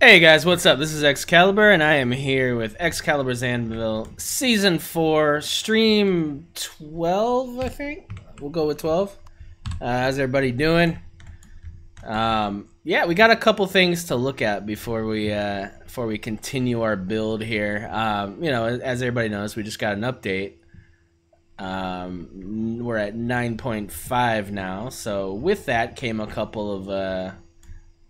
Hey guys, what's up? This is XCaliber, and I am here with XCaliber's Anvil Season 4, Stream 12, I think? We'll go with 12. How's everybody doing? Yeah, we got a couple things to look at before we continue our build here. You know, as everybody knows, we just got an update. We're at 9.5 now, so with that came a couple of...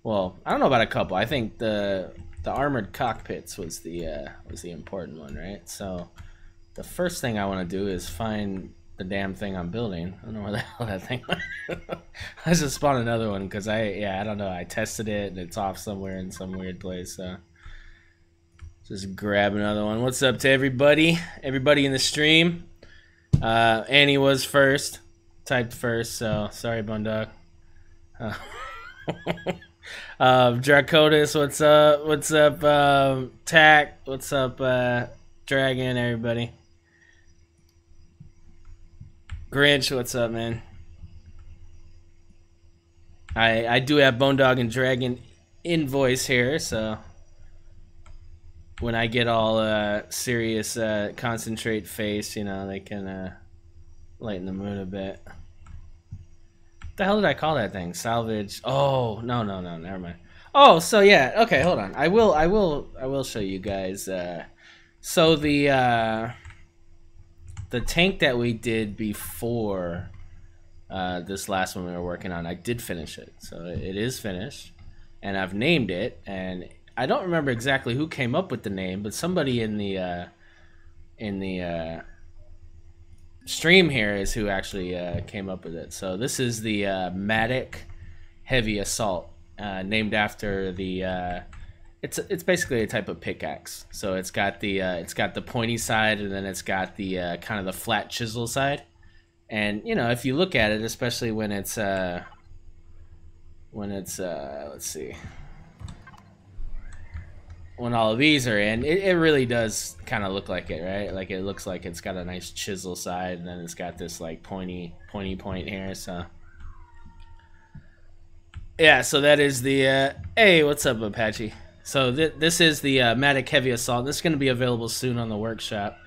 well, I don't know about a couple. I think the armored cockpits was the important one, right? So the first thing I want to do is find the damn thing I'm building. I don't know where the hell that thing was. I just spawned another one because I don't know. I tested it and it's off somewhere in some weird place. So just grab another one. What's up to everybody? Everybody in the stream. Annie was first, typed first. So sorry, Bundog. Dracotus, what's up? What's up, Tack? What's up, Dragon, everybody? Grinch, what's up, man? I do have Bone Dog and Dragon in voice here, so when I get all serious, concentrate face, you know, they can lighten the mood a bit. What the hell did I call that thing? Salvage. Oh, no, never mind. Oh, so yeah, okay, hold on. I will show you guys. So the tank that we did before this last one we were working on, I did finish it. So it is finished, and I've named it. And I don't remember exactly who came up with the name, but somebody in the stream here is who actually came up with it. So this is the Matic Heavy Assault, named after the it's basically a type of pickaxe. So it's got the pointy side, and then it's got the kind of the flat chisel side. And you know, if you look at it, especially when it's let's see, when all of these are in, it really does kind of look like it, right? Like it looks like it's got a nice chisel side, and then it's got this like pointy point here. So yeah, so that is the hey, what's up, Apache? So this is the Matic Heavy Assault. This is going to be available soon on the workshop.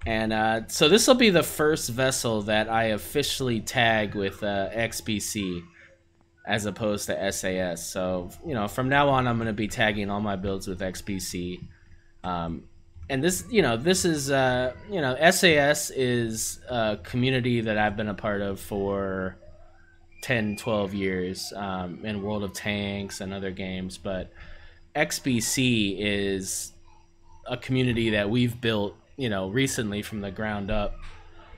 And so this will be the first vessel that I officially tag with XBC as opposed to SAS. So, you know, from now on, I'm going to be tagging all my builds with XBC. And this, you know, this is, you know, SAS is a community that I've been a part of for 10, 12 years in World of Tanks and other games. But XBC is a community that we've built, you know, recently from the ground up.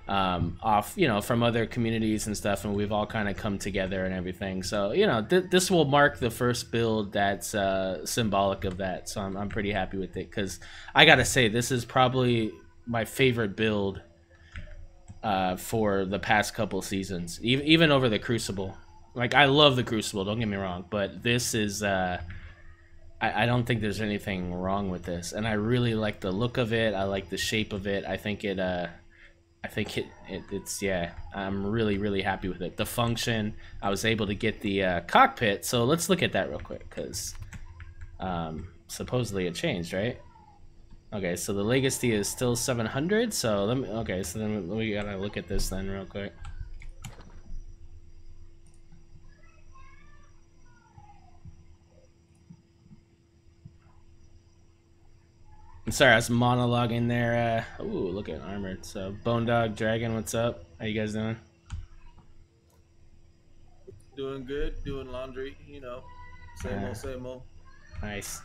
Off, you know, from other communities and stuff, and we've all kind of come together and everything. So, you know, this will mark the first build that's symbolic of that. So I'm pretty happy with it, because I gotta say, this is probably my favorite build for the past couple seasons, even over the Crucible. Like, I love the Crucible, don't get me wrong, but this is I don't think there's anything wrong with this, and I really like the look of it. I like the shape of it. I think it's yeah, I'm really happy with it. The function, I was able to get the cockpit, so let's look at that real quick, because supposedly it changed, right? Okay, so the legacy is still 700, so let me, okay, so then we gotta look at this then real quick. I'm sorry, I was monologuing there. Ooh, look at armored. So, Bone Dog, Dragon, what's up? How you guys doing? Doing good, doing laundry, you know, same old. Nice.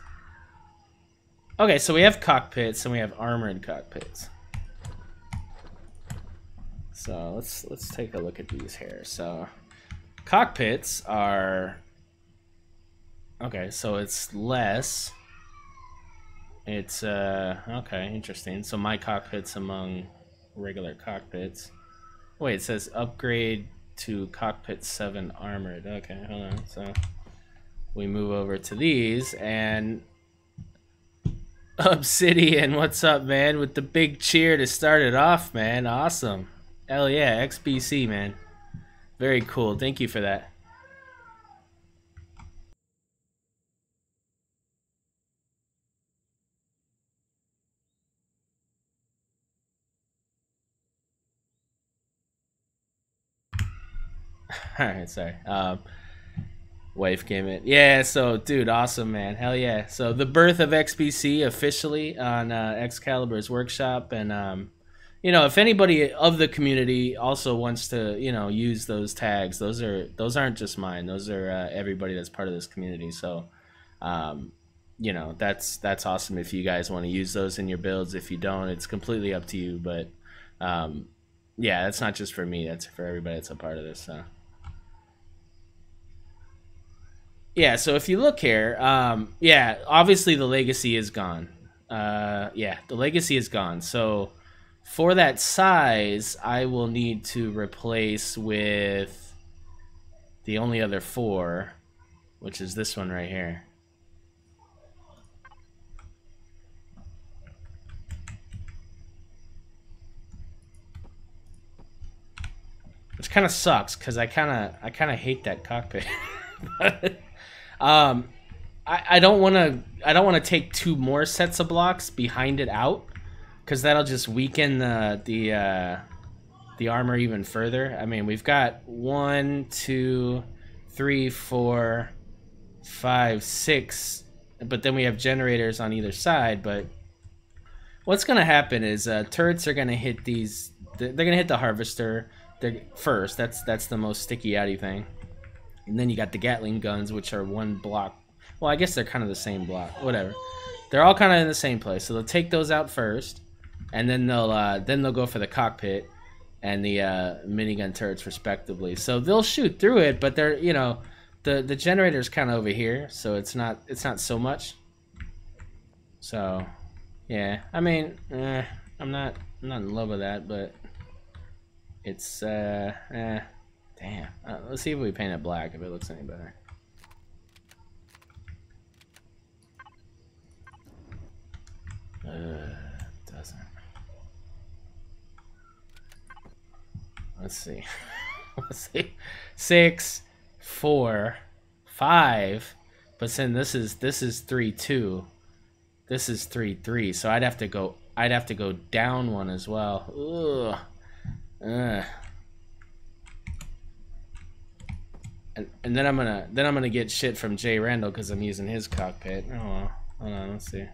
Okay, so we have cockpits and we have armored cockpits. So let's take a look at these here. So, cockpits are okay. So it's less. It's okay, interesting. So my cockpit's among regular cockpits. Wait, it says upgrade to cockpit 7 armored. Okay, hold on. So we move over to these, and Obsidian, what's up, man? With the big cheer to start it off, man. Awesome. Hell yeah, XBC, man. Very cool. Thank you for that. All right, sorry. Wife came in. Yeah, so dude, awesome, man. Hell yeah. So the birth of XBC officially on XCaliber's workshop, and if anybody of the community also wants to, use those tags, those aren't just mine. Those are everybody that's part of this community. So, that's awesome if you guys want to use those in your builds. If you don't, it's completely up to you. But yeah, that's not just for me. That's for everybody that's a part of this. So. Yeah, so if you look here, yeah, obviously the legacy is gone. Yeah, the legacy is gone. So for that size, I will need to replace with the only other 4, which is this one right here. Which kind of sucks because I kind of hate that cockpit. But, I don't want to take 2 more sets of blocks behind it out, because that'll just weaken the armor even further. I mean, we've got 1, 2, 3, 4, 5, 6, but then we have generators on either side. But what's gonna happen is turrets are gonna hit these. They're gonna hit the harvester first. That's the most sticky outy thing. And then you got the Gatling guns, which are 1 block. Well, I guess they're kind of the same block. Whatever. They're all kind of in the same place. So they'll take those out first, and then they'll go for the cockpit and the minigun turrets respectively. So they'll shoot through it, but they're the generator's kind of over here, so it's not so much. So yeah, I mean, I'm not in love with that, but it's damn. Let's see if we paint it black, if it looks any better. Doesn't. Let's see. Let's see. 6, 4, 5. But then this is 3, 2. This is 3, 3. So I'd have to go down 1 as well. Ugh. And then I'm gonna get shit from Jay Randall because I'm using his cockpit. Oh well. Hold on, let's see.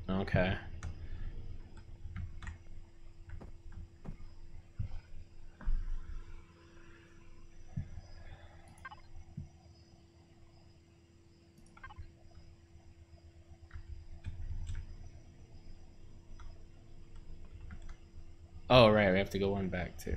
Okay. Oh, right, we have to go 1 back too.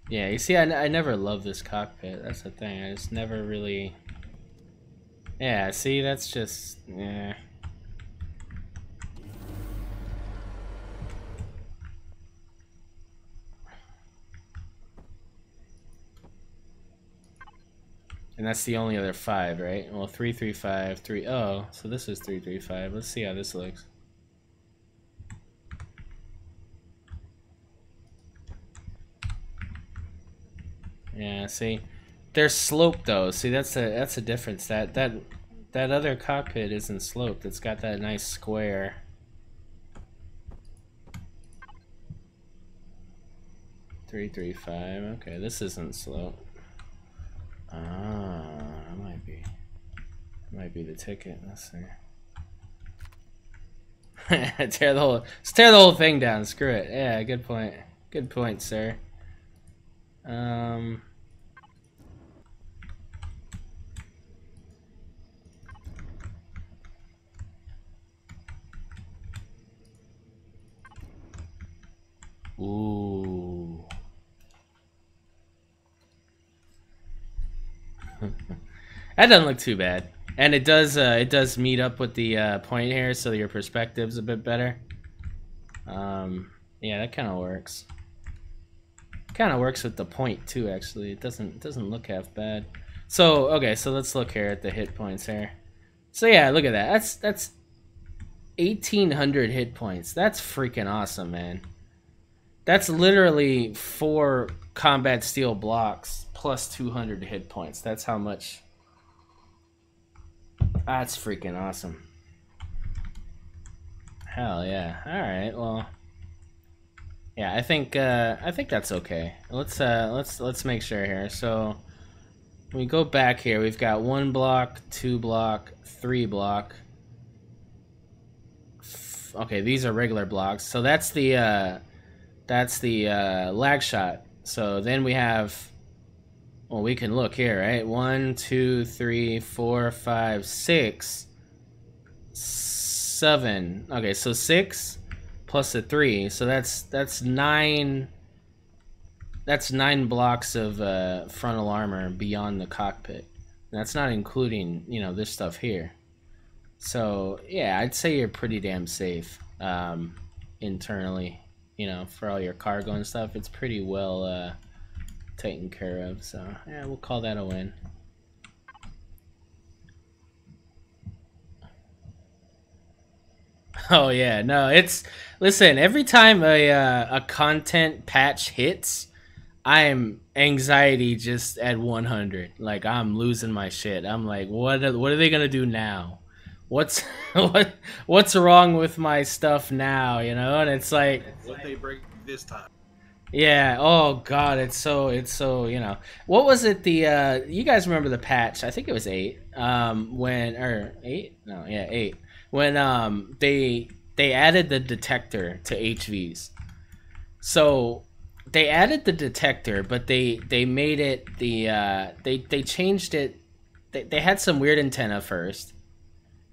Yeah, you see, I never loved this cockpit. That's the thing. I just never really... Yeah, see, that's just... Yeah. And that's the only other 5, right? Well, 3, 3, 5, 3... Oh, so this is 3, 3, 5. Let's see how this looks. Yeah, see, they're sloped though. See, that's a difference. That other cockpit isn't sloped. It's got that nice square. Three, 3, 5. Okay, this isn't sloped. Ah, it might be the ticket. Let's see. Let's tear the whole thing down. Screw it. Yeah, good point. Good point, sir. Ooh. That doesn't look too bad. And it does meet up with the point here, so your perspective's a bit better. Yeah, that kind of works. Kind of works with the point too, actually. It doesn't look half bad. So okay, so let's look here at the hit points here. So yeah, look at that. That's 1,800 hit points. That's freaking awesome, man. That's literally 4 combat steel blocks plus 200 hit points. That's how much. That's freaking awesome. Hell yeah. All right. Well, yeah, I think that's okay. Let's make sure here. So when we go back here, we've got 1 block, 2 block, 3 block. Okay, these are regular blocks. So that's the lag shot. So then we have, well, we can look here, right? 1, 2, 3, 4, 5, 6, 7. Okay, so 6 plus a 3, so that's 9. That's 9 blocks of frontal armor beyond the cockpit. And that's not including, you know, this stuff here. So yeah, I'd say you're pretty damn safe internally. You know, for all your cargo and stuff, it's pretty well taken care of. So yeah, we'll call that a win. Oh yeah, no, it's, listen, every time a content patch hits, I'm anxiety just at 100. Like, I'm losing my shit. I'm like, what are they gonna do now? What's what's wrong with my stuff now? You know, and it's like, What they break this time? yeah. Oh God, it's so you know. What was it? The you guys remember the patch? I think it was 8. When, or 8? No, yeah, 8. When they added the detector to HVs. So they added the detector, but they made it they changed it. They had some weird antenna first.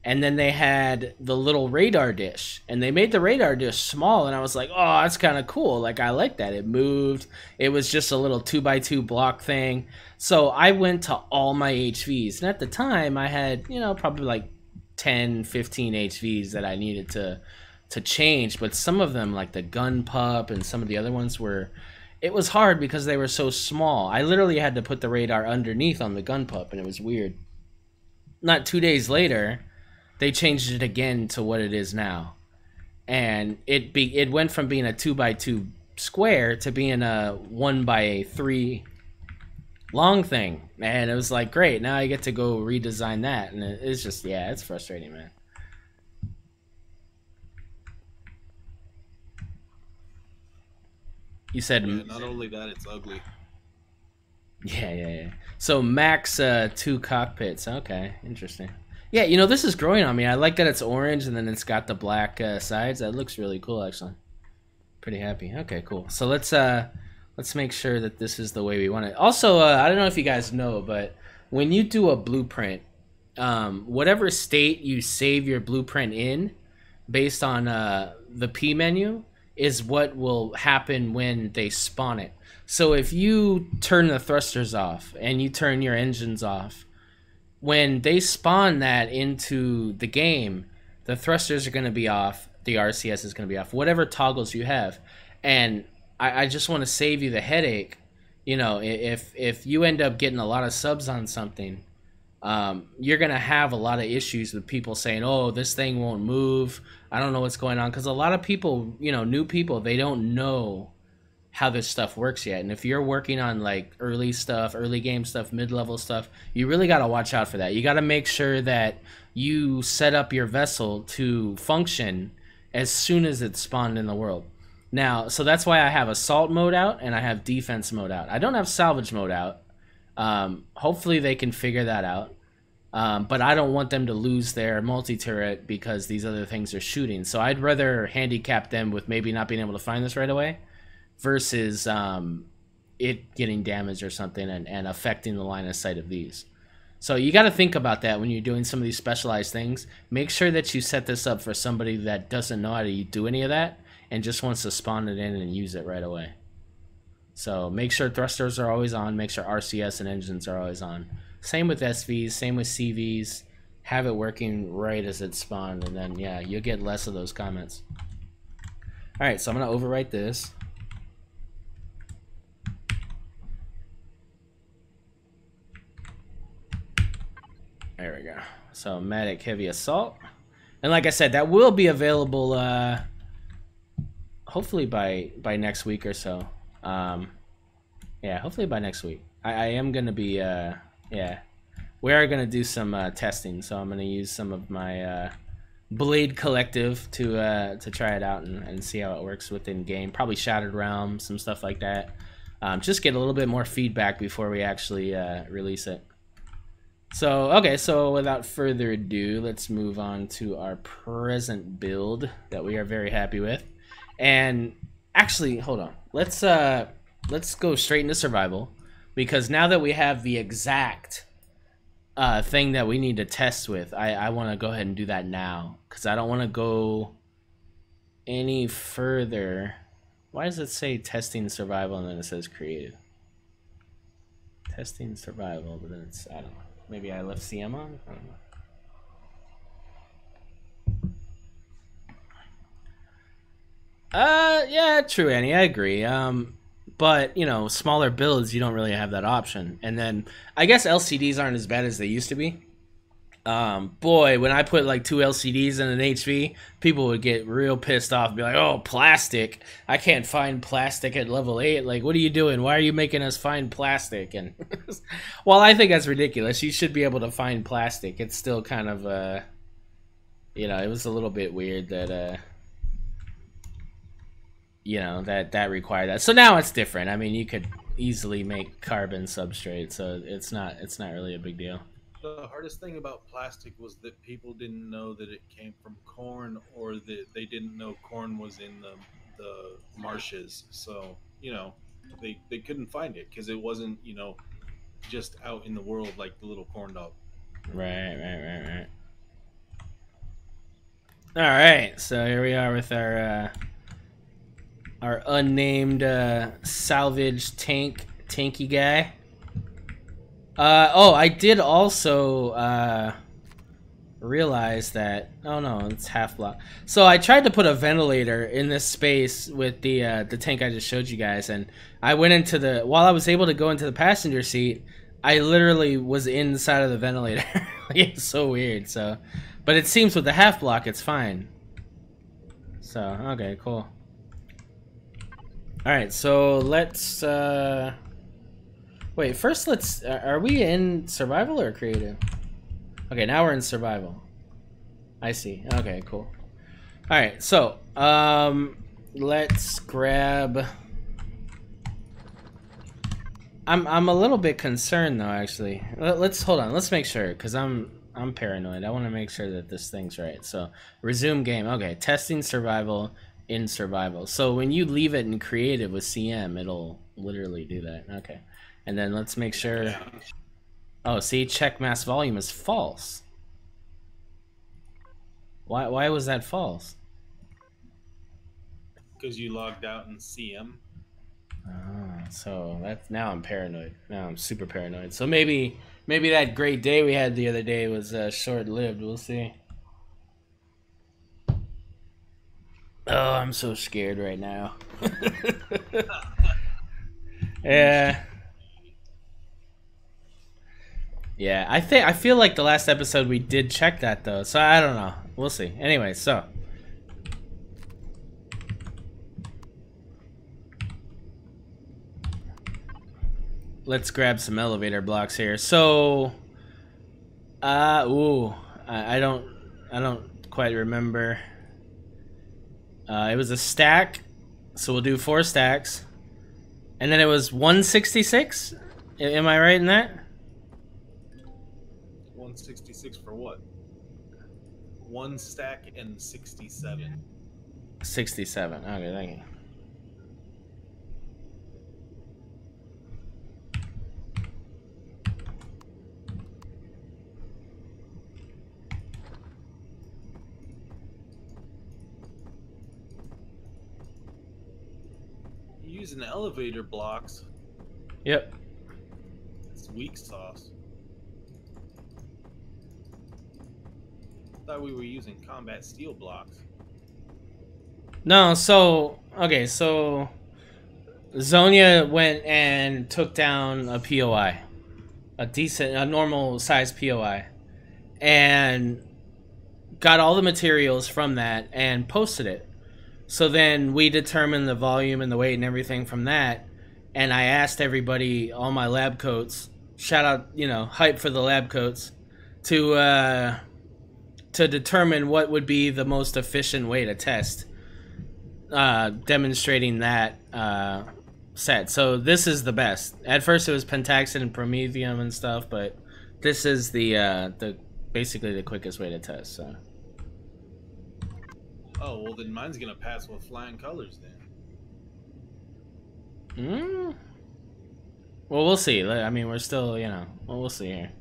And then they had the little radar dish, and they made the radar dish small, and I was like, oh, that's kind of cool. Like, I like that. It moved. It was just a little 2x2 block thing. So I went to all my HVs, and at the time I had, you know, probably like 10, 15 HVs that I needed to change, but some of them, like the gun pup and some of the other ones, were, it was hard because they were so small. I literally had to put the radar underneath on the gun pup, and it was weird. Not 2 days later, they changed it again to what it is now, and it went from being a 2x2 square to being a 1x3 long thing, and it was like, great, now I get to go redesign that, and it's just, yeah, it's frustrating, man. You said, Yeah, not only that, it's ugly. yeah. So max 2 cockpits. Okay, interesting. Yeah, you know, this is growing on me. I like that it's orange and then it's got the black sides. That looks really cool, actually. Pretty happy. Okay, cool. So let's make sure that this is the way we want it. Also, I don't know if you guys know, but when you do a blueprint, whatever state you save your blueprint in, based on the P menu, is what will happen when they spawn it. So if you turn the thrusters off and you turn your engines off, when they spawn that into the game, the thrusters are going to be off, the RCS is going to be off, whatever toggles you have. And I just want to save you the headache. You know, if you end up getting a lot of subs on something, you're going to have a lot of issues with people saying, oh, this thing won't move, I don't know what's going on. Because a lot of people, you know, new people, they don't know how this stuff works yet. And if you're working on like early stuff, early game stuff, mid-level stuff, you really got to watch out for that. You got to make sure that you set up your vessel to function as soon as it's spawned in the world. Now, so that's why I have assault mode out and I have defense mode out. I don't have salvage mode out. Hopefully they can figure that out. But I don't want them to lose their multi-turret because these other things are shooting. So I'd rather handicap them with maybe not being able to find this right away versus it getting damaged or something and affecting the line of sight of these. So you got to think about that when you're doing some of these specialized things. Make sure that you set this up for somebody that doesn't know how to do any of that and just wants to spawn it in and use it right away. So make sure thrusters are always on. Make sure RCS and engines are always on. Same with SVs, same with CVs. Have it working right as it's spawned, and then, yeah, you'll get less of those comments. Alright, so I'm going to overwrite this. There we go. So, Medic Heavy Assault. And like I said, that will be available hopefully by next week or so. Yeah, hopefully by next week. I am going to be, yeah, we are going to do some testing. So I'm going to use some of my Blade Collective to try it out and see how it works within game. Probably Shattered Realm, some stuff like that. Just get a little bit more feedback before we actually release it. So, okay, so without further ado, let's move on to our present build that we are very happy with. And actually, hold on. Let's go straight into survival, because now that we have the exact thing that we need to test with, I want to go ahead and do that now, because I don't want to go any further. Why does it say testing survival and then it says creative? Testing survival, but then it's, I don't know. Maybe I left CM on? I don't know. Yeah, true, Annie. I agree. But, you know, smaller builds, you don't really have that option. And then, I guess LCDs aren't as bad as they used to be. Boy, when I put like 2 LCDs in an HV, people would get real pissed off and be like, oh, plastic. I can't find plastic at level 8. Like, what are you doing? Why are you making us find plastic? And well, I think that's ridiculous. You should be able to find plastic. It's still kind of, you know, it was a little bit weird that, you know, that required that. So now it's different. I mean, you could easily make carbon substrate, so it's not really a big deal. The hardest thing about plastic was that people didn't know that it came from corn, or that they didn't know corn was in the marshes. So, you know, they couldn't find it because it wasn't, you know, just out in the world like the little corn dog. Right. All right, so here we are with our unnamed salvage tanky guy. Oh, I did also realize that. Oh no, it's half block. So I tried to put a ventilator in this space with the tank I just showed you guys, and I went into the. While I was able to go into the passenger seat, I literally was inside of the ventilator. It's so weird. So, but it seems with the half block, it's fine. So okay, cool. All right, so let's. Wait, first let's... Are we in survival or creative? Okay, now we're in survival. I see. Okay, cool. Alright, so, let's grab... I'm a little bit concerned, though, actually. Let's... Hold on, let's make sure, because I'm paranoid. I want to make sure that this thing's right. So, resume game. Okay, testing survival in survival. So, when you leave it in creative with CM, it'll literally do that. Okay. And then let's make sure. Oh, see, check mass volume is false. Why was that false? Because you logged out in CM. Oh, so that's now I'm paranoid. Now I'm super paranoid. So maybe that great day we had the other day was short-lived. We'll see. Oh, I'm so scared right now. Yeah. Yeah, I feel like the last episode we did check that though, so I don't know. We'll see. Anyway, so let's grab some elevator blocks here. So I don't quite remember. It was a stack, so we'll do 4 stacks. And then it was 166? Am I right in that? 66 for what? One stack and 67. 67. Okay, thank you. Using elevator blocks. Yep. It's weak sauce. Thought we were using combat steel blocks. No, so okay, so Zonia went and took down a POI, a normal size POI, and got all the materials from that and posted it. So then we determined the volume and the weight and everything from that. And I asked everybody, all my lab coats, shout out, hype for the lab coats, to determine what would be the most efficient way to test, demonstrating that set. So this is the best. At first it was Pentaxid and Promethium and stuff, but this is the basically the quickest way to test. So. Oh, well then mine's gonna pass with flying colors then. Well, we'll see. I mean, we're still, we'll see here.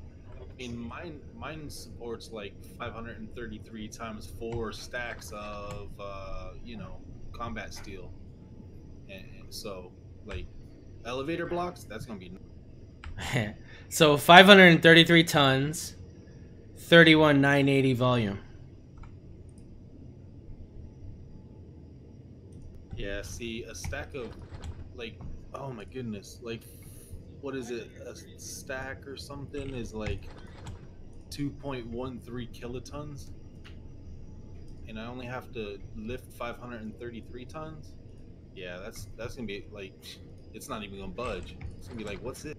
I mean, mine supports like 533 times 4 stacks of, combat steel. And so, like, elevator blocks, that's gonna be... So, 533 tons, 31,980 volume. Yeah, see, a stack of, like, oh my goodness, like, what is it, a stack or something is like 2.13 kilotons, and I only have to lift 533 tons? Yeah, that's gonna be, like, it's not even gonna budge. It's gonna be like, what's it?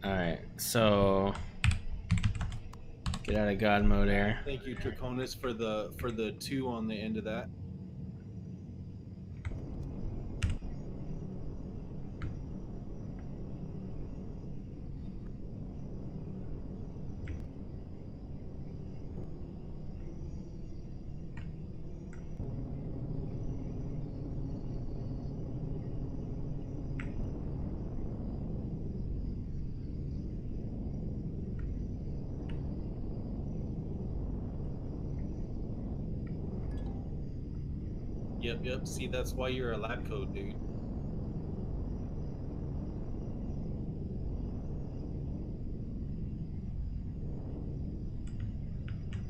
Alright, so... Get out of God mode there. Thank you, Draconis, for the 2 on the end of that. Yep. See, that's why you're a lab coat, dude.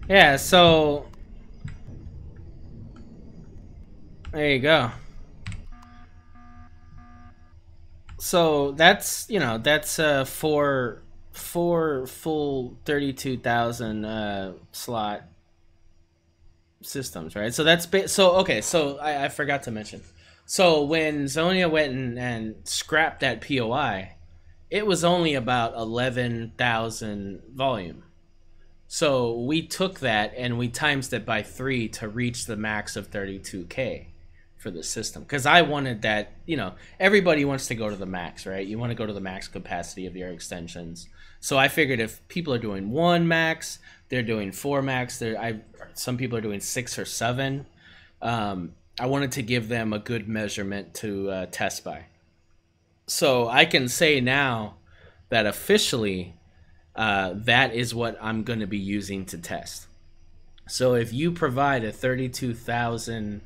Yeah, so... There you go. So that's, that's four full 32,000 slot systems, right? So that's okay. So I forgot to mention. So when Zonia went and scrapped that POI, it was only about 11,000 volume. So we took that and we times it by 3 to reach the max of 32K for the system. Because I wanted that, everybody wants to go to the max, right? You want to go to the max capacity of your extensions. So I figured if people are doing 1 max, they're doing 4 max. Some people are doing 6 or 7. I wanted to give them a good measurement to test by. So I can say now that officially that is what I'm going to be using to test. So if you provide a 32,000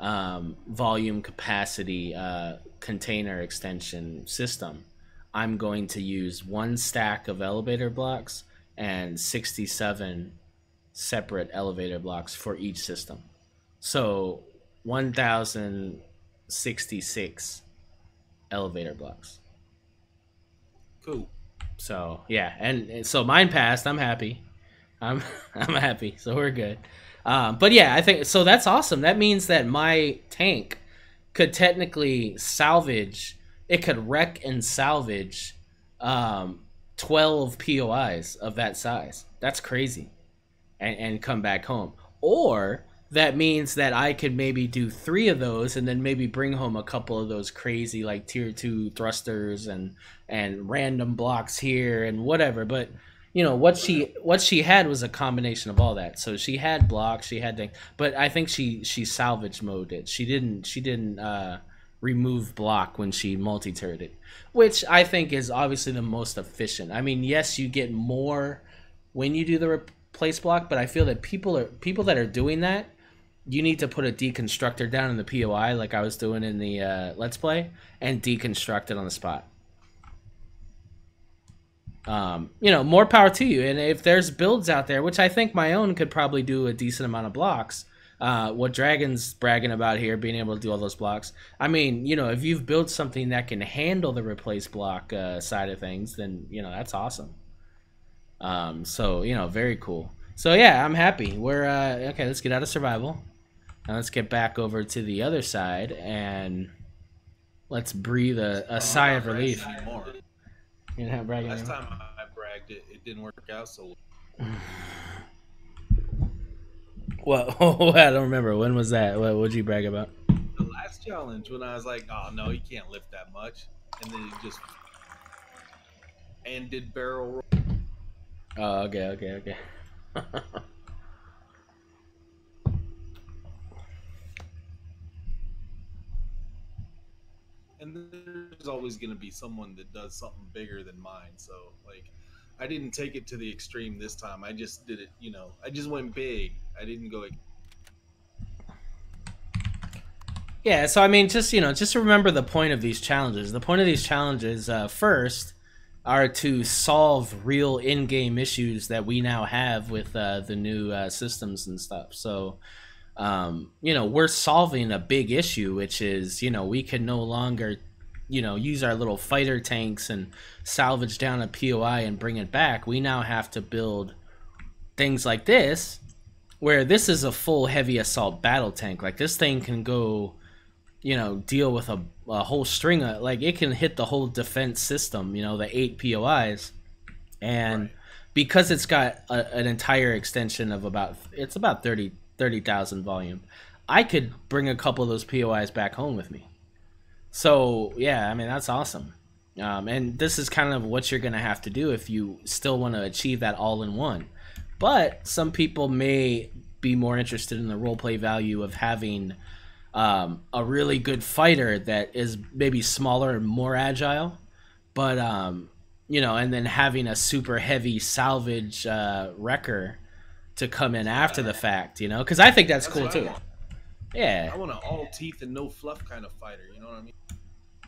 volume capacity container extension system, I'm going to use 1 stack of elevator blocks and 67 separate elevator blocks for each system. So 1,066 elevator blocks. Cool. So yeah, and so mine passed. I'm happy. I'm happy. So we're good. But yeah, I think so. That's awesome. That means that my tank could technically salvage. It could wreck and salvage 12 POIs of that size. That's crazy, and come back home. Or that means that I could maybe do 3 of those and then maybe bring home a couple of those crazy like tier 2 thrusters and random blocks here and whatever. But you know what she had was a combination of all that. So she had blocks, she had things, but I think she salvage mode it. She didn't remove block when she multi-turret it, which I think is obviously the most efficient. I mean, yes, you get more when you do the replace block, but I feel that people that are doing that, you need to put a deconstructor down in the POI like I was doing in the Let's Play and deconstruct it on the spot. More power to you. And if there's builds out there, which I think my own could probably do a decent amount of blocks, what Dragon's bragging about here, being able to do all those blocks. I mean, if you've built something that can handle the replace block side of things, then, that's awesome. So, very cool. So, yeah, I'm happy. We're, okay, let's get out of survival. Now let's get back over to the other side and let's breathe a sigh of relief. You're not bragging Last anymore? time I bragged, it didn't work out so well. Well, I don't remember. When was that? What'd you brag about? The last challenge when I was like, oh no, he can't lift that much. And then he just and did barrel roll. Oh, okay. And there's always going to be someone that does something bigger than mine. So, like, I didn't take it to the extreme this time. I just did it, I just went big. I didn't go. Yeah, so I mean, just remember the point of these challenges. The point of these challenges, first, are to solve real in-game issues that we now have with the new systems and stuff. So, we're solving a big issue, which is, we can no longer, use our little fighter tanks and salvage down a POI and bring it back. We now have to build things like this, where this is a full heavy assault battle tank. Like, this thing can go, deal with a whole string of, like, it can hit the whole defense system, the 8 POIs. And right. Because it's got an entire extension of about 30,000 volume, I could bring a couple of those POIs back home with me. So, yeah, I mean, that's awesome. And this is kind of what you're going to have to do if you still want to achieve that all-in-one. But some people may be more interested in the roleplay value of having a really good fighter that is maybe smaller and more agile, but, and then having a super heavy salvage wrecker to come in after the fact, because I think that's cool too. Yeah, I want an all teeth and no fluff kind of fighter. You know what I mean?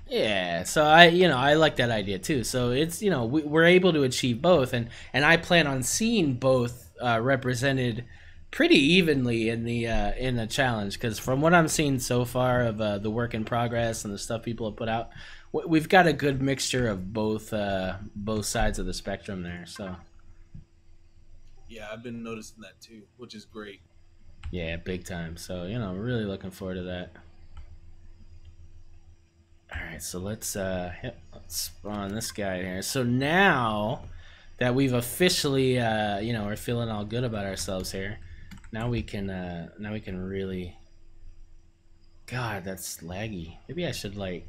Yeah, so I like that idea too. So it's we're able to achieve both, and I plan on seeing both represented pretty evenly in the challenge, because from what I'm seeing so far of the work in progress and the stuff people have put out, we've got a good mixture of both sides of the spectrum there. So. Yeah, I've been noticing that too, which is great. Yeah, big time. So, really looking forward to that. Alright, so let's spawn this guy here. So now that we've officially we're feeling all good about ourselves here, now we can really. God, that's laggy. Maybe I should like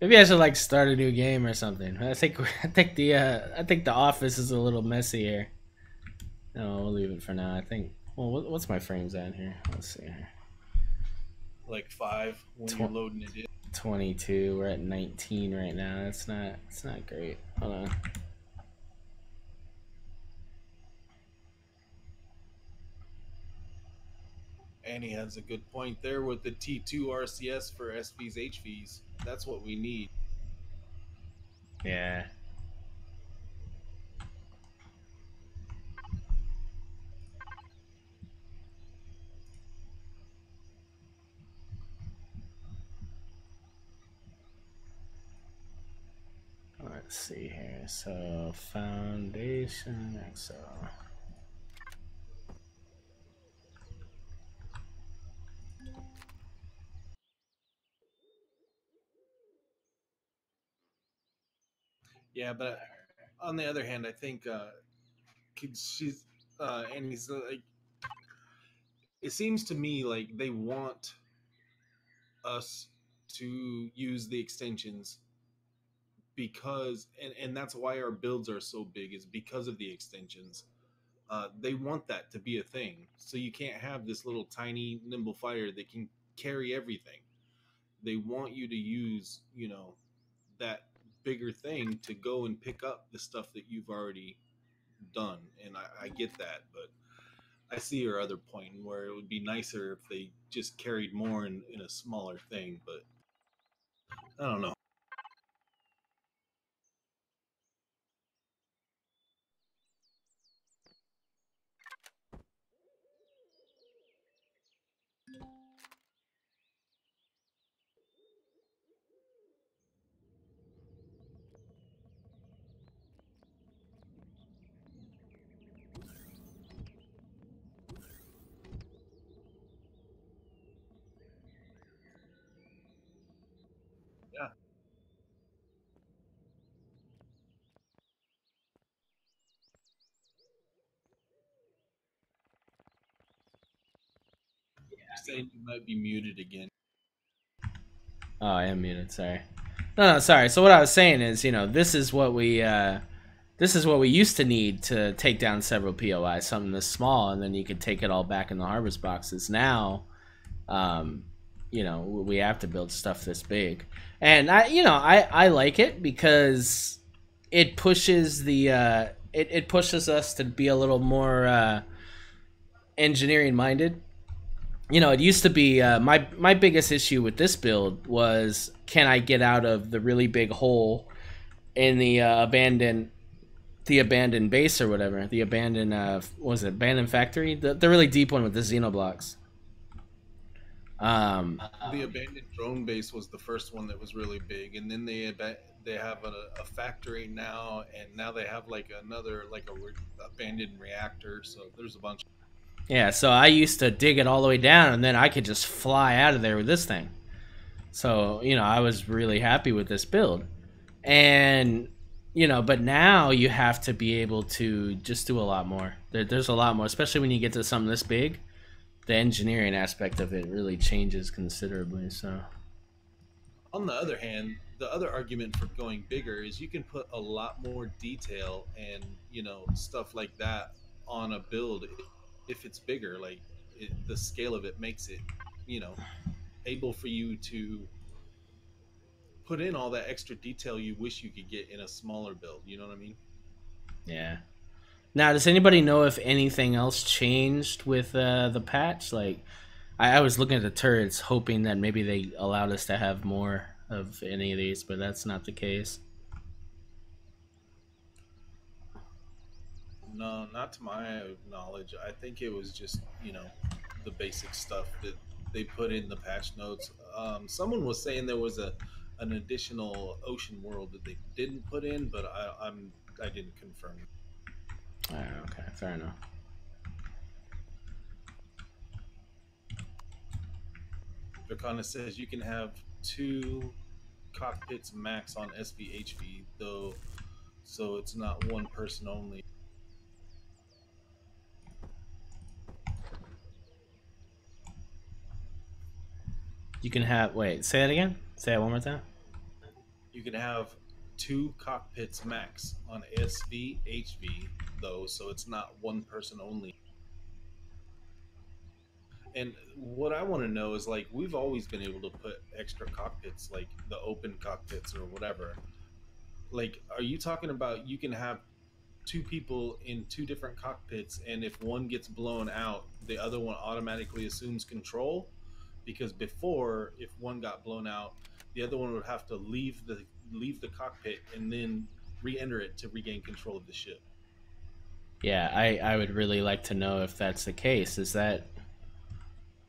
maybe I should like start a new game or something. I think the office is a little messy here. No, we'll leave it for now. I think. Well, what's my frames at here? Let's see here. Like 5 when you're loading it in. 22. We're at 19 right now. It's not great. Hold on. And he has a good point there with the T2 RCS for SVs HVs. That's what we need. Yeah. Let's see here. So Foundation Excel. Yeah, but on the other hand, I think she's and he's like it seems to me like they want us to use the extensions because and that's why our builds are so big is because of the extensions. They want that to be a thing, so you can't have this little tiny nimble fighter that can carry everything. They want you to use, that bigger thing to go and pick up the stuff that you've already done. And I get that, but I see your other point where it would be nicer if they just carried more in a smaller thing, but I don't know. Yeah, you're saying you might be muted again. Oh, I am muted. Sorry. No, no, sorry. So what I was saying is, this is what we used to need to take down several POIs, something this small, and then you could take it all back in the harvest boxes. Now, um, we have to build stuff this big, and I like it because it pushes it pushes us to be a little more engineering minded. It used to be my biggest issue with this build was, can I get out of the really big hole in the abandoned base or whatever, the abandoned what was it, abandoned factory, the really deep one with the xenoblocks. Um, The abandoned drone base was the first one that was really big, and then they have a factory now, and now they have like another like abandoned reactor. So there's a bunch. yeah, so I used to dig it all the way down, and then I could just fly out of there with this thing. So I was really happy with this build, and but now you have to be able to just do a lot more. There's a lot more, especially when you get to something this big. The engineering aspect of it really changes considerably. So On the other hand, the other argument for going bigger is you can put a lot more detail and stuff like that on a build if it's bigger. Like the scale of it makes it you know able for you to put in all that extra detail you wish you could get in a smaller build. You know what I mean? yeah. Now, does anybody know if anything else changed with the patch? Like, I was looking at the turrets, hoping that maybe they allowed us to have more of any of these, but that's not the case. No, not to my knowledge. I think it was just the basic stuff that they put in the patch notes. Someone was saying there was an additional ocean world that they didn't put in, but I didn't confirm. Okay, fair enough. Dracona says you can have two cockpits max on SVHV though, so it's not one person only. You can have. Wait, say that again. Say that one more time. You can have two cockpits max on SVHV though, so it's not one person only. And what I want to know is like we've always been able to put extra cockpits, like the open cockpits or whatever. Like, are you talking about you can have two people in two different cockpits, and if one gets blown out, the other one automatically assumes control? Because before, if one got blown out, the other one would have to leave the cockpit and then re-enter it to regain control of the ship. Yeah, I would really like to know if that's the case.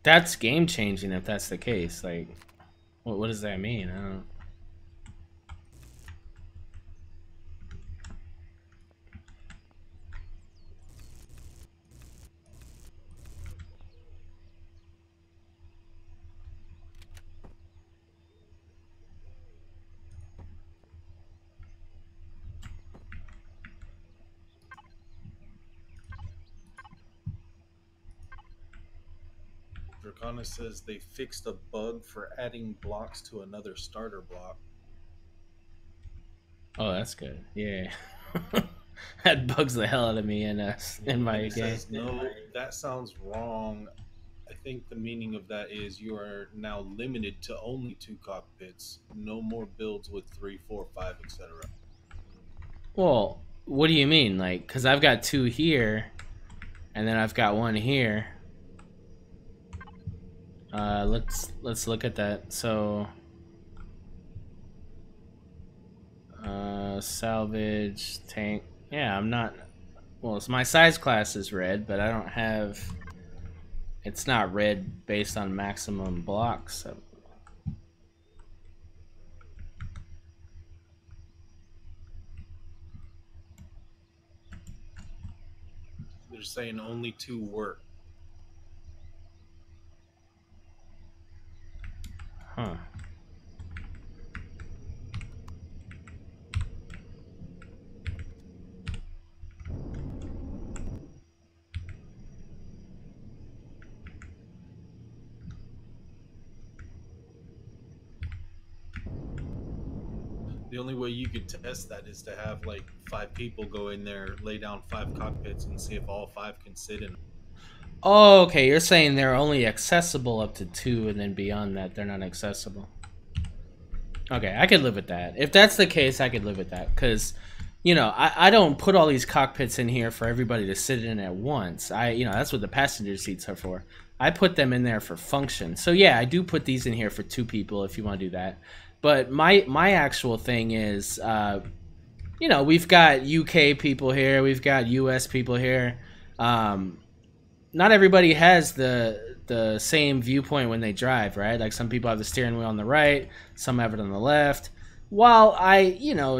That's game changing if that's the case? Like, what does that mean? I don't. Dracona says they fixed a bug for adding blocks to another starter block. Oh, that's good. Yeah. That bugs the hell out of me in And my he game. says, no, that sounds wrong. I think the meaning of that is you are now limited to only 2 cockpits, no more builds with 3, 4, 5, etc. Well, what do you mean? Like, because I've got 2 here, and then I've got 1 here. Let's look at that. So, salvage tank. Yeah, I'm not. Well, it's my size class is red, but I don't have. It's not red based on maximum blocks. So. They're saying only 2 work. Huh. The only way you could test that is to have like 5 people go in there, lay down 5 cockpits, and see if all 5 can sit in. Oh, okay. You're saying they're only accessible up to 2, and then beyond that, they're not accessible. Okay, I could live with that. If that's the case, I could live with that. Because, you know, I don't put all these cockpits in here for everybody to sit in at once. That's what the passenger seats are for. I put them in there for function. So, yeah, I do put these in here for 2 people if you want to do that. But my actual thing is, we've got UK people here. We've got US people here. Not everybody has the same viewpoint when they drive, right? Like some people have the steering wheel on the right, some have it on the left. While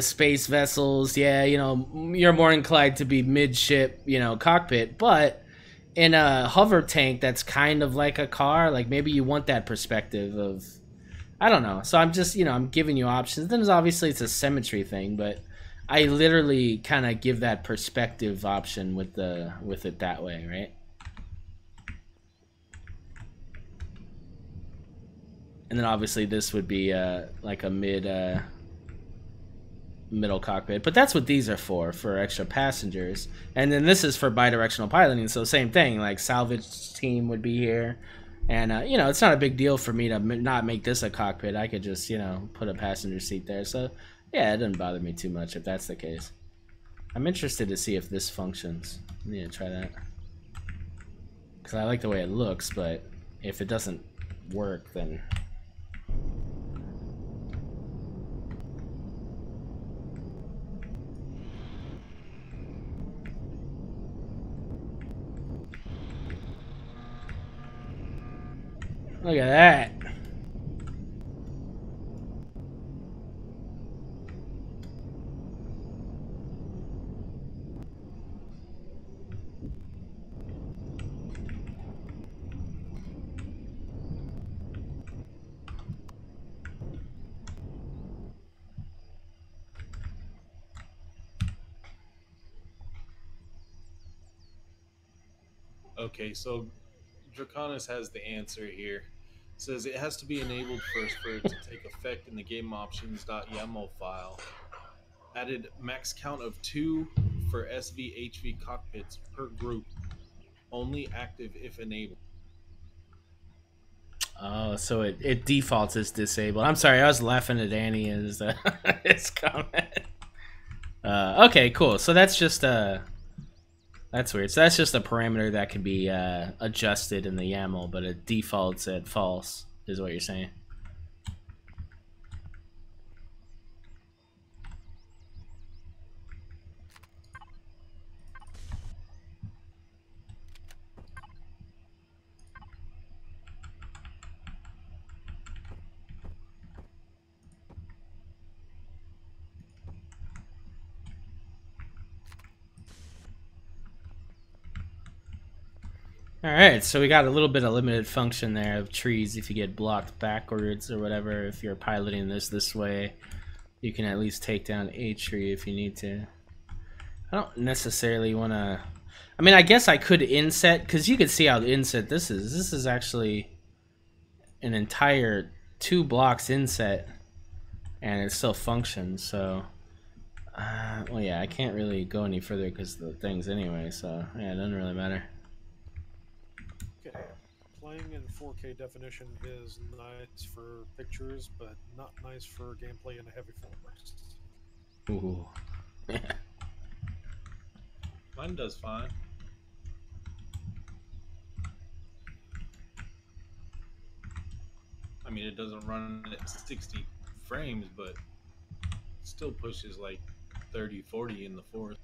space vessels, yeah, you're more inclined to be midship, cockpit, but in a hover tank that's kind of like a car, like maybe you want that perspective of, I don't know. So I'm just, I'm giving you options. Then obviously it's a symmetry thing, but I literally kind of give that perspective option with it that way, right? And then obviously this would be like a middle cockpit. But that's what these are for extra passengers. And then this is for bidirectional piloting, so same thing. Like salvage team would be here. And, it's not a big deal for me to not make this a cockpit. I could just, put a passenger seat there. So, yeah, it doesn't bother me too much if that's the case. I'm interested to see if this functions. I need to try that. Because I like the way it looks, but if it doesn't work, then... Look at that. Okay, so Draconis has the answer here. It says it has to be enabled first for it to take effect in the game options.yaml file. Added max count of 2 for SVHV cockpits per group. Only active if enabled. Oh, so it defaults as disabled. I'm sorry, I was laughing at Annie as his comment. Okay, cool. So that's just that's weird. So that's just a parameter that can be adjusted in the YAML, but it defaults at false, is what you're saying. Alright, so we got a little bit of limited function there of trees if you get blocked backwards or whatever. If you're piloting this way, you can at least take down a tree if you need to. I don't necessarily want to... I mean, I guess I could inset, because you could see how inset this is. This is actually an entire 2 blocks inset, and it still functions, so... well, yeah, I can't really go any further because of the things anyway, so yeah, it doesn't really matter. Okay. Playing in 4K definition is nice for pictures, but not nice for gameplay in a heavy forest. Ooh. Mine does fine. I mean, it doesn't run at 60 frames, but it still pushes like 30, 40 in the forest.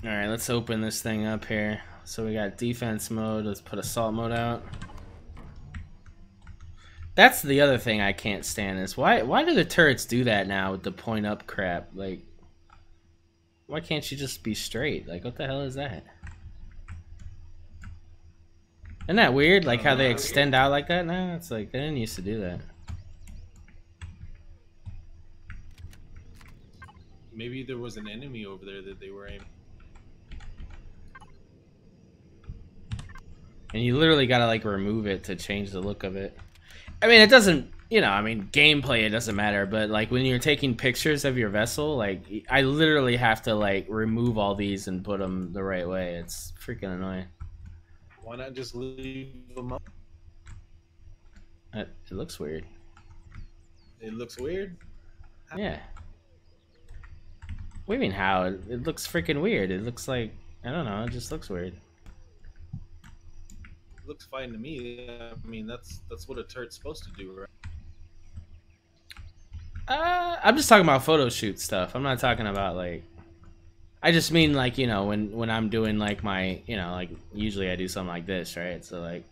Alright, let's open this thing up here. So we got defense mode. Let's put assault mode out. That's the other thing I can't stand is why do the turrets do that now with the point up crap? Like, why can't you just be straight? Like, what the hell is that? Isn't that weird? Like how they extend out like that now? It's like they didn't used to do that. Maybe there was an enemy over there that they were aiming. And you literally gotta like remove it to change the look of it. I mean, it doesn't, you know, I mean, gameplay, it doesn't matter, but like when you're taking pictures of your vessel, like I literally have to like remove all these and put them the right way. It's freaking annoying. Why not just leave them up? It looks weird. It looks weird? Yeah. What do you mean how? It looks freaking weird. It looks like, I don't know, it just looks weird. It looks fine to me. I mean, that's what a turret's supposed to do, right? I'm just talking about photo shoot stuff. I'm not talking about like, I just mean like, you know, when I'm doing like my, you know, like usually I do something like this, right? So like,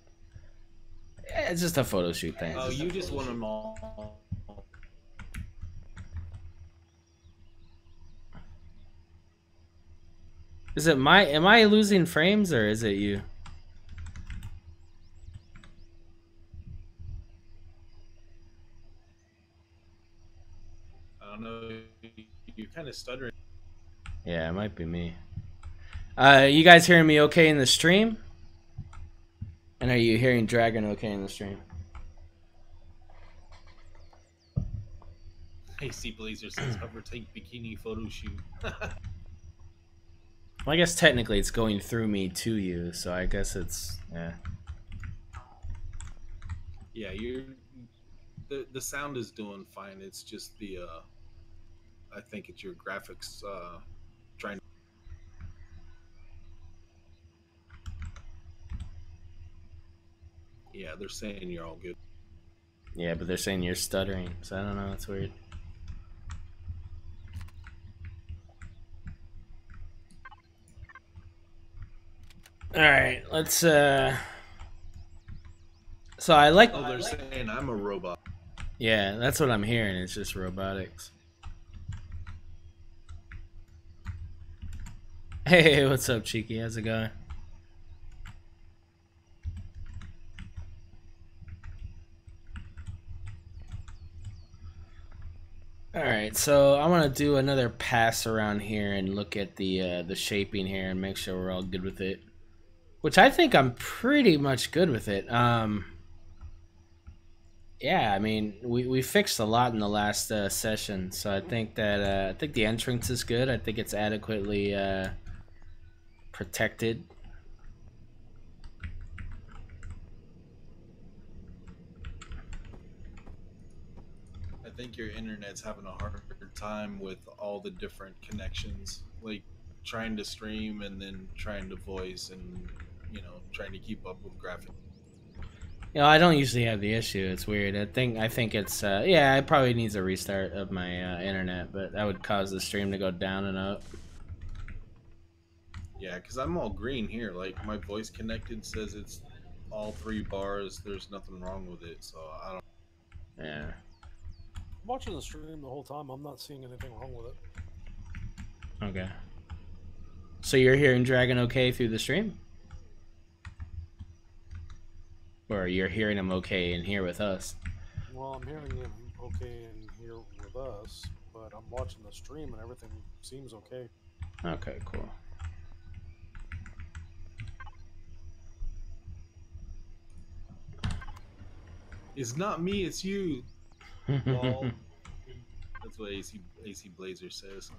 it's just a photo shoot thing. Oh, you just want them all. Is it am I losing frames or is it you? I don't know. You're kind of stuttering. Yeah, it might be me. You guys hearing me okay in the stream? And are you hearing Dragon okay in the stream? Hey, Sea Blazer says hover tank bikini photo shoot. Well, I guess technically it's going through me to you, so I guess it's, yeah. Yeah, the sound is doing fine. It's just the I think it's your graphics trying to... Yeah, they're saying you're all good. Yeah, but they're saying you're stuttering, so I don't know, it's weird. Alright, let's so I like... Oh, they're saying I'm a robot. Yeah, that's what I'm hearing, it's just robotics. Hey, what's up, Cheeky? How's it going? Alright, so I want to do another pass around here and look at the shaping here and make sure we're all good with it. Which I think I'm pretty much good with it. Yeah, I mean, we fixed a lot in the last session, so I think that I think the entrance is good. I think it's adequately protected. I think your internet's having a harder time with all the different connections, like trying to stream and then trying to voice and, you know, trying to keep up with graphics. You know, I don't usually have the issue. It's weird. I think it's yeah, it probably needs a restart of my internet, but that would cause the stream to go down and up. Yeah, because I'm all green here. Like, my voice connected says it's all 3 bars. There's nothing wrong with it, so I don't... Yeah. I'm watching the stream the whole time. I'm not seeing anything wrong with it. Okay. So you're hearing Dragon okay through the stream? Or you're hearing him okay in here with us? Well, I'm hearing him okay in here with us, but I'm watching the stream and everything seems okay. Okay, cool. It's not me, it's you. Lol. That's what AC Blazer says.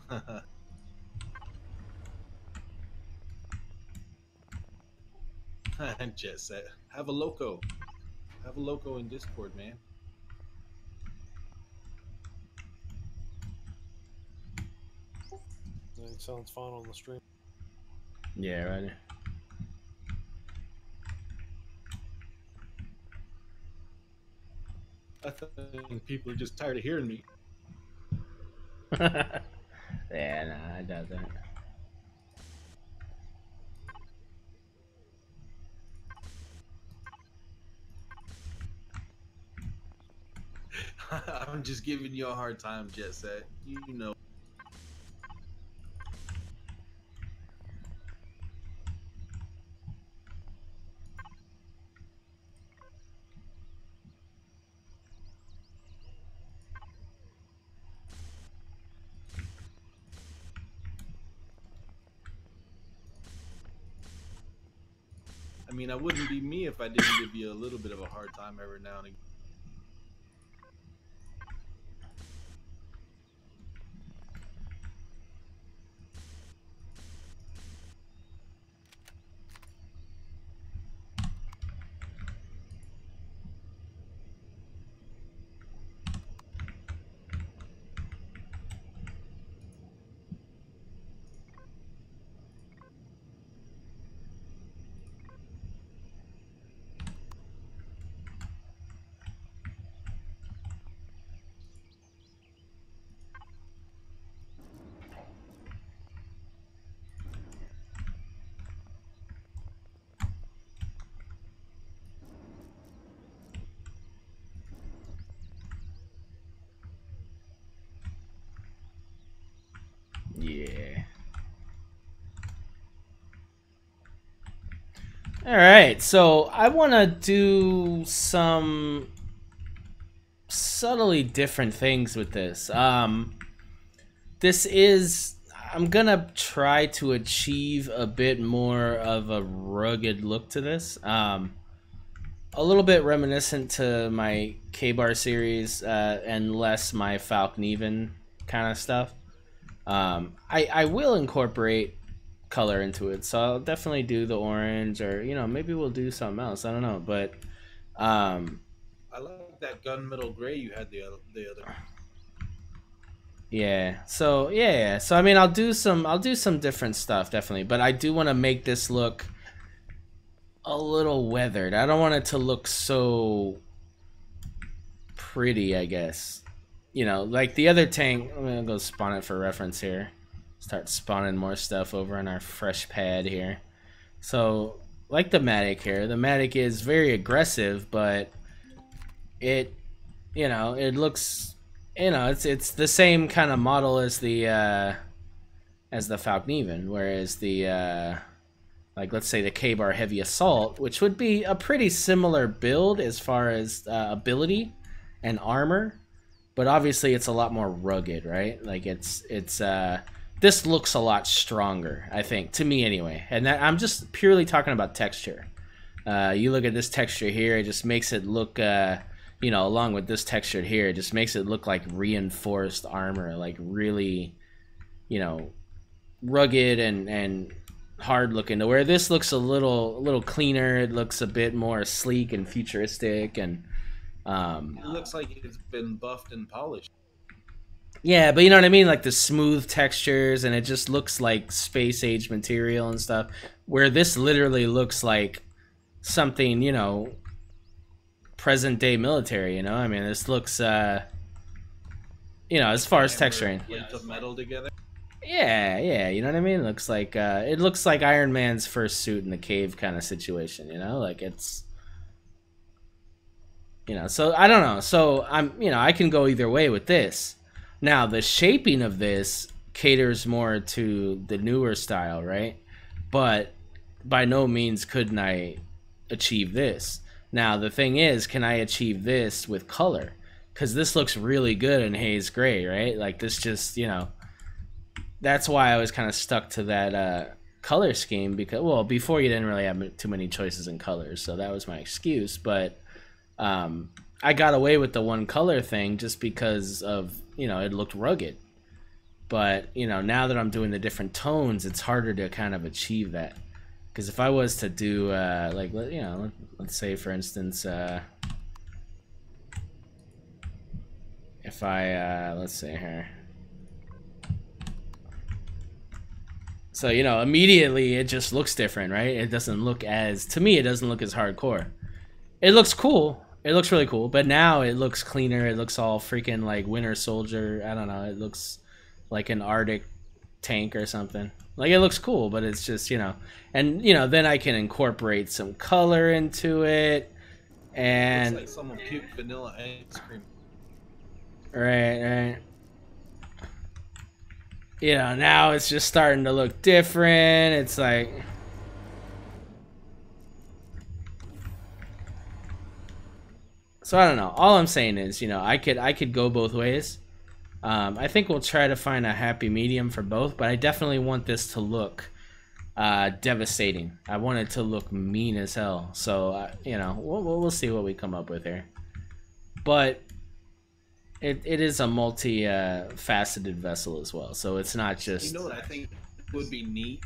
Jet set. Have a loco. Have a loco in Discord, man. It sounds fun on the stream. Yeah, right. I think people are just tired of hearing me. Yeah, nah, I doubt that. I'm just giving you a hard time, Jet Set. You know. I mean, I wouldn't be me if I didn't give you a little bit of a hard time every now and again. Yeah. All right, so I want to do some subtly different things with this. This is, I'm gonna try to achieve a bit more of a rugged look to this. A little bit reminiscent to my K-Bar series and less my Falkneven kind of stuff. I will incorporate color into it, so I'll definitely do the orange, or you know, maybe we'll do something else. I don't know, but I like that gunmetal gray you had the other. yeah. So yeah. So I mean, I'll do some different stuff definitely, but I do want to make this look a little weathered. I don't want it to look so pretty, I guess. You know, like the other tank. I'm gonna go spawn it for reference here. Start spawning more stuff over on our fresh pad here. So, like the Matic here, the Matic is very aggressive, but it, you know, it looks, you know, it's the same kind of model as the Falkneven, whereas the like, let's say the K-Bar Heavy Assault, which would be a pretty similar build as far as ability and armor, but obviously it's a lot more rugged, right? Like it's this looks a lot stronger, I think, to me anyway. And that, I'm just purely talking about texture. You look at this texture here, it just makes it look, you know, along with this texture here, it just makes it look like reinforced armor, like really, you know, rugged and hard looking. To where this looks a little cleaner, it looks a bit more sleek and futuristic, and it looks like it's been buffed and polished. yeah, but you know what I mean? Like the smooth textures, and it just looks like space age material and stuff. Where this literally looks like something, you know, present day military, you know? I mean, this looks, you know, as far as texturing. Plates of metal together. Yeah, you know what I mean? It looks like Iron Man's first suit in the cave kind of situation, you know? Like it's, you know, so I don't know. So you know, I can go either way with this. Now, the shaping of this caters more to the newer style, right? But by no means couldn't I achieve this. Now, the thing is, can I achieve this with color? because this looks really good in haze gray, right? Like this just, you know, that's why I was kind of stuck to that color scheme, because, well, before you didn't really have too many choices in colors, so that was my excuse. But I got away with the one color thing just because of, you know, it looked rugged. But, you know, now that I'm doing the different tones, it's harder to kind of achieve that. Because if I was to do, like, you know, let's say, for instance, if I, let's say here. So, you know, immediately it just looks different, right? It doesn't look as, to me, it doesn't look as hardcore. It looks cool. It looks really cool. But now it looks cleaner. It looks all freaking like Winter Soldier. I don't know. It looks like an Arctic tank or something. Like, it looks cool, but it's just, you know. And, you know, then I can incorporate some color into it. And it's like someone puked vanilla ice cream. Right. You know, now it's just starting to look different. It's like, so I don't know. All I'm saying is, you know, I could go both ways. I think we'll try to find a happy medium for both, but I definitely want this to look devastating. I want it to look mean as hell. So you know, we'll see what we come up with here. But it is a multi-faceted vessel as well, so it's not just... You know what I think would be neat?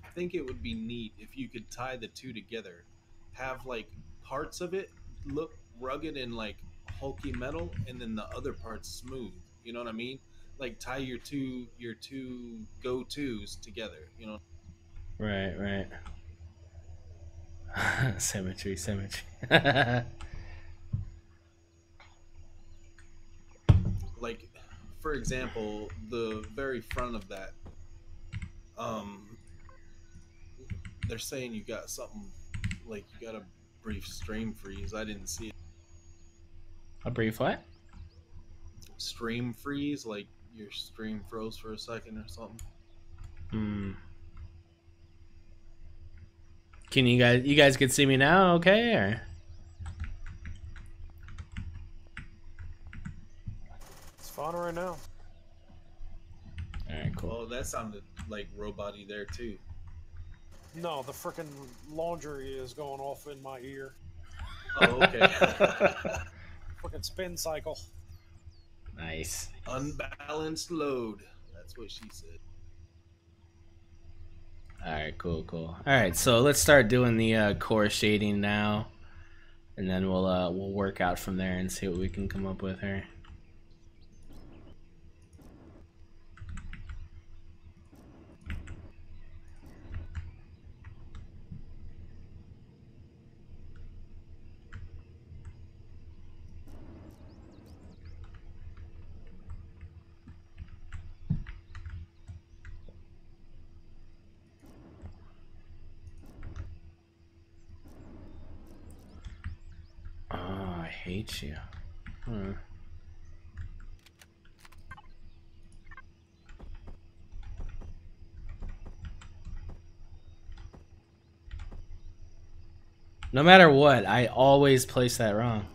I think it would be neat if you could tie the two together. Have, like, parts of it look rugged and, like, hulky metal, and then the other parts smooth. You know what I mean? Like, tie your two go-tos together, you know? Right. Symmetry. Like, for example, the very front of that, they're saying you got something, like, you got a brief stream freeze. I didn't see it. A brief what? Stream freeze, like your stream froze for a second or something. Can you guys can see me now, okay? Or It's fine right now. all right, cool. Oh, that sounded like robot-y there too. No, the frickin' laundry is going off in my ear. Oh, okay. Frickin' spin cycle. Nice. Unbalanced load. That's what she said. All right, cool. All right, so let's start doing the core shading now, and then we'll work out from there and see what we can come up with here. Oh, I hate you. No matter what, I always place that wrong.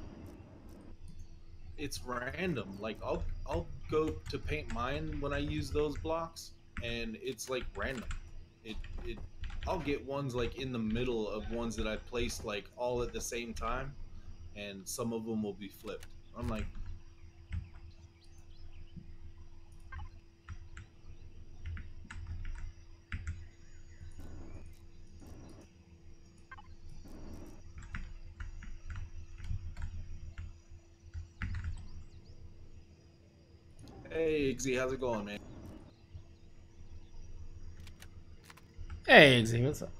It's random. Like, I'll go to paint mine when I use those blocks, and it's like random. I'll get ones like in the middle of ones that I placed like all at the same time, and some of them will be flipped. I'm like, hey, Igzy, how's it going, man? Hey, Igzy, what's up?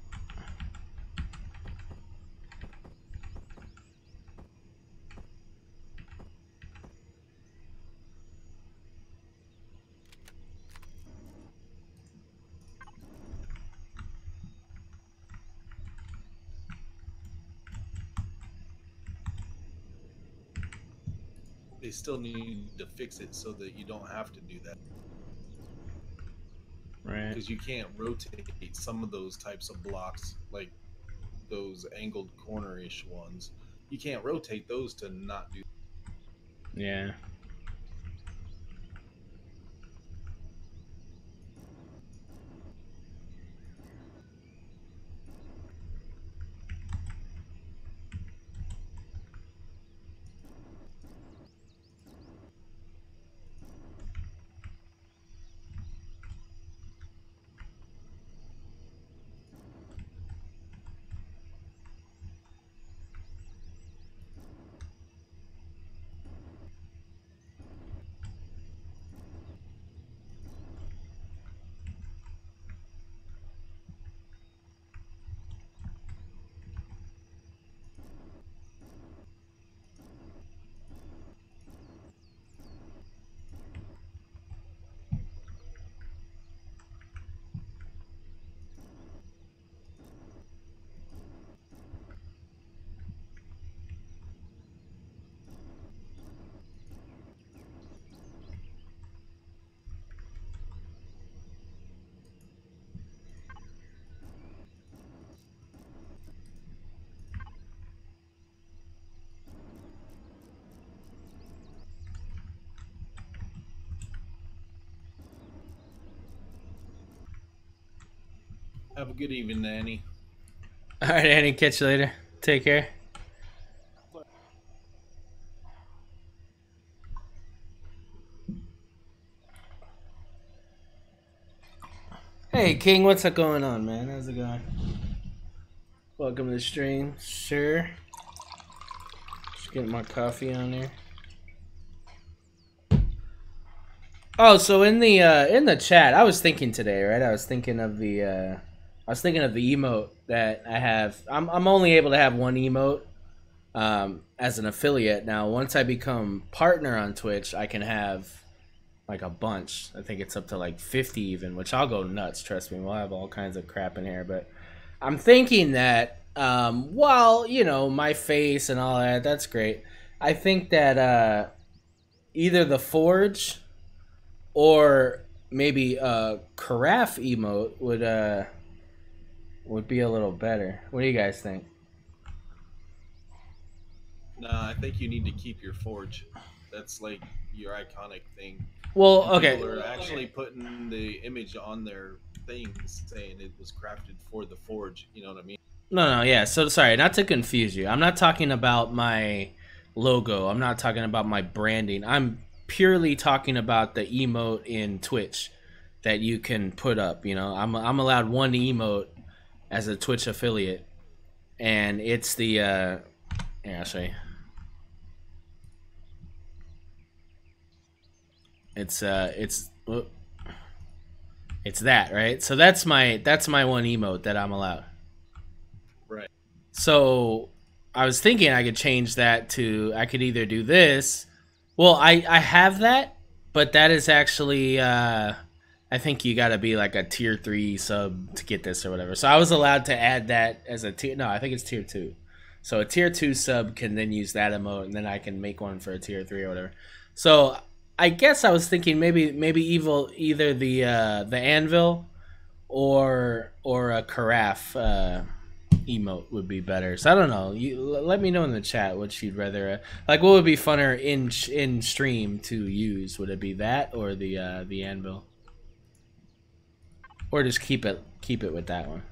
They still need to fix it so that you don't have to do that. Right. Because you can't rotate some of those types of blocks, like those angled corner-ish ones. You can't rotate those to not do. Yeah. Have a good evening, Annie. All right, Annie. Catch you later. Take care. Hey, King. What's up going on, man? How's it going? Welcome to the stream. Sure. Just getting my coffee on here. Oh, so in the chat, I was thinking today, right? I was thinking of the emote that I have. I'm only able to have one emote as an affiliate. Now, once I become partner on Twitch, I can have like a bunch. I think it's up to like 50 even, which I'll go nuts. Trust me, we'll have all kinds of crap in here. But I'm thinking that while my face and all that, that's great. I think that either the Forge or maybe a Carafe emote would be a little better. What do you guys think? Nah, I think you need to keep your Forge. That's like your iconic thing. Well, And okay. People are actually putting the image on their things saying it was crafted for the Forge. You know what I mean? No, yeah. So sorry, not to confuse you. I'm not talking about my logo. I'm not talking about my branding. I'm purely talking about the emote in Twitch that you can put up. I'm allowed one emote as a Twitch affiliate, and it's the here, I'll show you. It's that, right? So that's my one emote that I'm allowed. Right. So I was thinking I could change that to, I could either do this. Well, I have that, but that is actually I think you got to be like a tier 3 sub to get this or whatever. So I was allowed to add that as a tier. No, I think it's tier 2. So a tier 2 sub can then use that emote, and then I can make one for a tier 3 or whatever. So I guess I was thinking maybe either the Anvil or a Carafe emote would be better. So I don't know. You let me know in the chat what you'd rather like. What would be funner in stream to use? Would it be that or the Anvil, or just keep it with that one?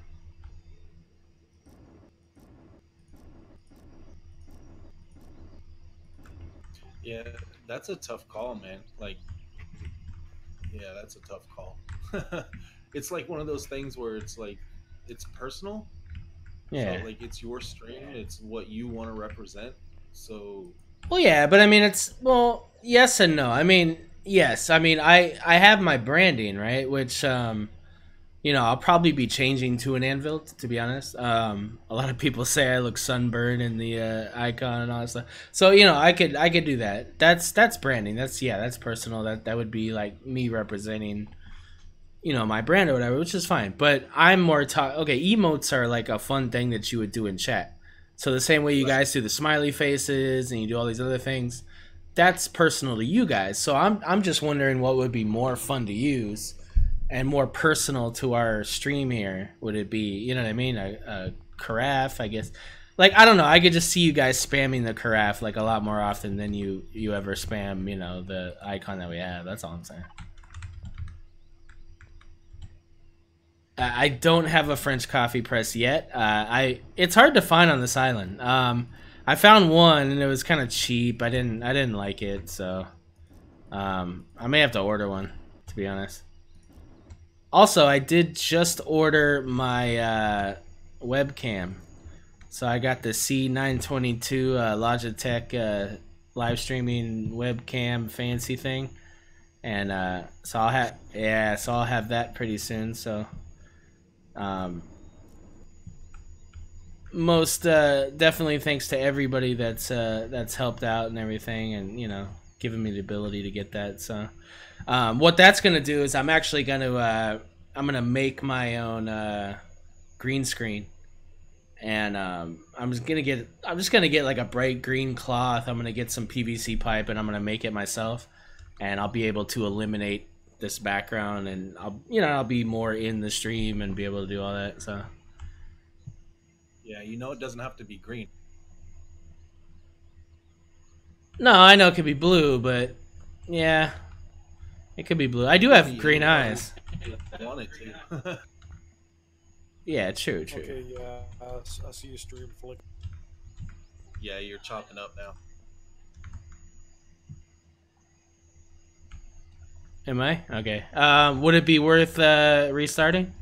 Yeah, that's a tough call, man. Like, yeah, that's a tough call. It's like one of those things where it's like, it's personal. Yeah. So, like, it's your stream. It's what you want to represent. So. Well, yeah, but I mean, it's, well, yes and no. I mean, yes. I mean, I have my branding, right? Which, I'll probably be changing to an Anvil, to be honest. A lot of people say I look sunburned in the icon and all that stuff. So, I could do that. That's branding. That's personal. That would be like me representing, my brand or whatever, which is fine. But I'm more okay, emotes are like a fun thing that you would do in chat. So the same way you guys do the smiley faces and you do all these other things, that's personal to you guys. So I'm just wondering what would be more fun to use and more personal to our stream here. Would it be, you know what I mean, a Carafe, I guess. like I don't know, I could just see you guys spamming the carafe like a lot more often than you ever spam, you know, the icon that we have. That's all I'm saying. I don't have a French coffee press yet. It's hard to find on this island. I found one and it was kind of cheap. I didn't like it, so I may have to order one, to be honest. Also, I did just order my webcam. So I got the C922 Logitech live streaming webcam fancy thing, and so I'll have that pretty soon. So most definitely thanks to everybody that's helped out and everything, and you know, given me the ability to get that. So what that's gonna do is I'm actually gonna make my own green screen, and I'm just gonna get like a bright green cloth. I'm gonna get some PVC pipe and I'm gonna make it myself, and I'll be able to eliminate this background, and I'll be more in the stream and be able to do all that. So yeah, you know, it doesn't have to be green. no, I know it could be blue, but yeah, it could be blue. I do have green eyes. I want it to. Yeah, true. Okay, yeah, I see your stream flick. Yeah, you're chopping up now. Am I? Okay. Would it be worth restarting?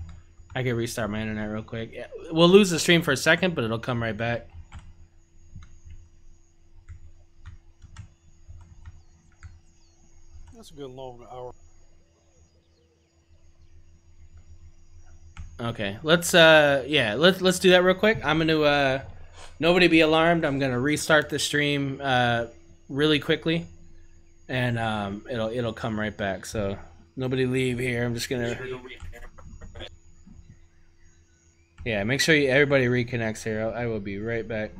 I could restart my internet real quick. Yeah, we'll lose the stream for a second, but it'll come right back. That's a good long hour. Okay, let's do that real quick. I'm gonna nobody be alarmed. I'm gonna restart the stream really quickly, and it'll come right back. So nobody leave here. I'm just gonna make sure everybody reconnects here. I will be right back.